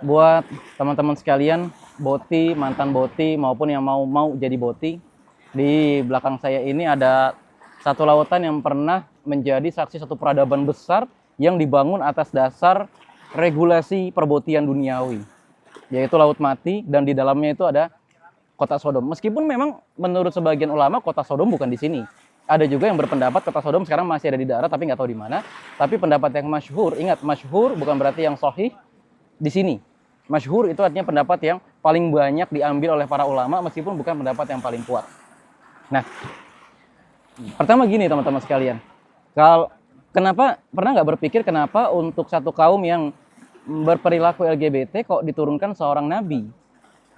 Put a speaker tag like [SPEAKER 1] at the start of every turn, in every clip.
[SPEAKER 1] Buat teman-teman sekalian, boti, mantan boti maupun yang mau jadi boti, di belakang saya ini ada satu lautan yang pernah menjadi saksi satu peradaban besar yang dibangun atas dasar regulasi perbotian duniawi, yaitu Laut Mati, dan di dalamnya itu ada kota Sodom. Meskipun memang menurut sebagian ulama kota Sodom bukan di sini. Ada juga yang berpendapat kota Sodom sekarang masih ada di darat tapi nggak tahu di mana. Tapi pendapat yang masyhur, ingat masyhur bukan berarti yang sahih di sini. Masyhur itu artinya pendapat yang paling banyak diambil oleh para ulama meskipun bukan pendapat yang paling kuat. Nah, pertama gini teman-teman sekalian. Pernah nggak berpikir kenapa untuk satu kaum yang berperilaku LGBT kok diturunkan seorang nabi?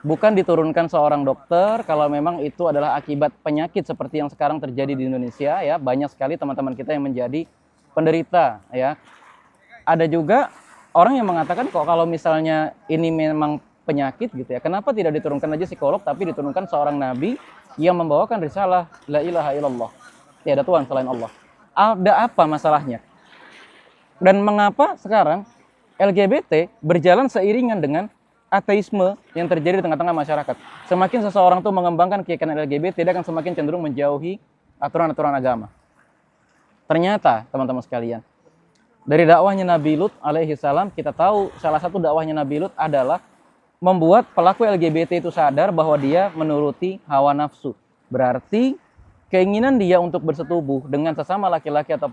[SPEAKER 1] Bukan diturunkan seorang dokter kalau memang itu adalah akibat penyakit seperti yang sekarang terjadi di Indonesia ya. Banyak sekali teman-teman kita yang menjadi penderita ya. Ada juga orang yang mengatakan kok kalau misalnya ini memang penyakit gitu ya, kenapa tidak diturunkan aja psikolog tapi diturunkan seorang nabi yang membawakan risalah la ilaha illallah, tiada Tuhan selain Allah. Ada apa masalahnya? Dan mengapa sekarang LGBT berjalan seiringan dengan ateisme yang terjadi di tengah-tengah masyarakat? Semakin seseorang tuh mengembangkan keyakinan LGBT, dia akan semakin cenderung menjauhi aturan-aturan agama. Ternyata teman-teman sekalian, dari dakwahnya Nabi Lut alaihi salam, kita tahu salah satu dakwahnya Nabi Lut adalah membuat pelaku LGBT itu sadar bahwa dia menuruti hawa nafsu. Berarti keinginan dia untuk bersetubuh dengan sesama laki-laki atau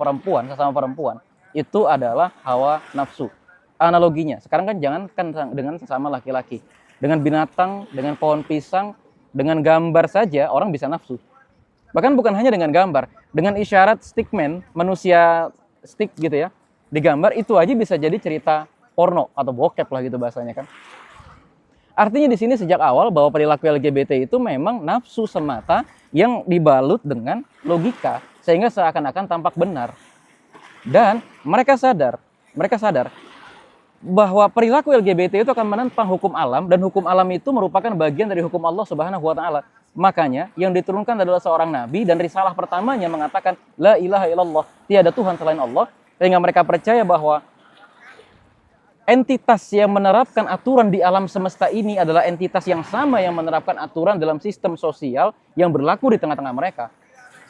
[SPEAKER 1] sesama perempuan, itu adalah hawa nafsu. Analoginya, sekarang kan jangankan dengan sesama laki-laki, dengan binatang, dengan pohon pisang, dengan gambar saja orang bisa nafsu. Bahkan bukan hanya dengan gambar, dengan isyarat stickman, manusia stick gitu ya, digambar itu aja bisa jadi cerita porno atau bokep lah gitu bahasanya kan. Artinya di sini sejak awal bahwa perilaku LGBT itu memang nafsu semata yang dibalut dengan logika sehingga seakan-akan tampak benar. Dan mereka sadar bahwa perilaku LGBT itu akan menentang hukum alam, dan hukum alam itu merupakan bagian dari hukum Allah Subhanahu wa taala. Makanya yang diturunkan adalah seorang nabi dan risalah pertamanya mengatakan la ilaha illallah, tiada Tuhan selain Allah, sehingga mereka percaya bahwa entitas yang menerapkan aturan di alam semesta ini adalah entitas yang sama yang menerapkan aturan dalam sistem sosial yang berlaku di tengah-tengah mereka.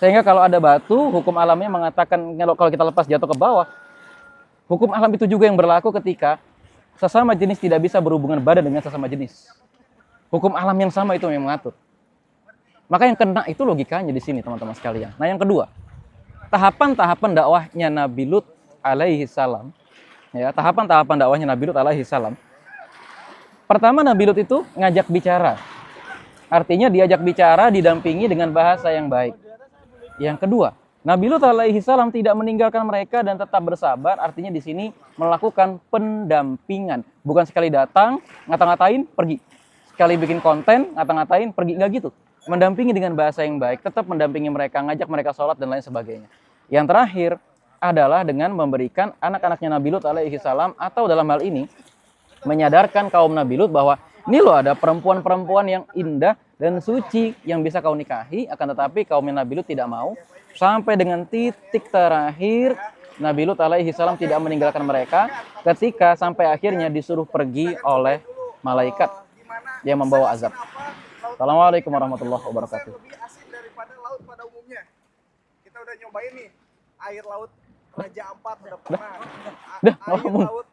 [SPEAKER 1] Sehingga kalau ada batu, hukum alamnya mengatakan kalau kita lepas jatuh ke bawah, hukum alam itu juga yang berlaku ketika sesama jenis tidak bisa berhubungan badan dengan sesama jenis. Hukum alam yang sama itu yang mengatur. Maka yang kena itu logikanya di sini teman-teman sekalian. Nah yang kedua, tahapan-tahapan dakwahnya Nabi Lut alaihi salam. Ya, tahapan-tahapan dakwahnya Nabi Lut alaihi salam. Pertama, Nabi Lut itu ngajak bicara. Artinya diajak bicara didampingi dengan bahasa yang baik. Yang kedua, Nabi Lut alaihi salam tidak meninggalkan mereka dan tetap bersabar. Artinya di sini melakukan pendampingan. Bukan sekali datang, ngata-ngatain, pergi. Sekali bikin konten, ngata-ngatain, pergi. Nggak gitu. Mendampingi dengan bahasa yang baik, tetap mendampingi mereka, ngajak mereka sholat dan lain sebagainya. Yang terakhir adalah dengan memberikan anak-anaknya Nabi Lut alaihi salam, atau dalam hal ini menyadarkan kaum Nabi Lut bahwa ini loh ada perempuan-perempuan yang indah dan suci yang bisa kau nikahi, akan tetapi kaum Nabi Lut tidak mau. Sampai dengan titik terakhir Nabi Lut alaihi salam tidak meninggalkan mereka ketika sampai akhirnya disuruh pergi oleh malaikat yang membawa azab. Assalamualaikum warahmatullahi wabarakatuh.
[SPEAKER 2] Lebih asin daripada laut pada umumnya. Kita udah nyobain nih air laut Raja Ampat udah pernah. Air laut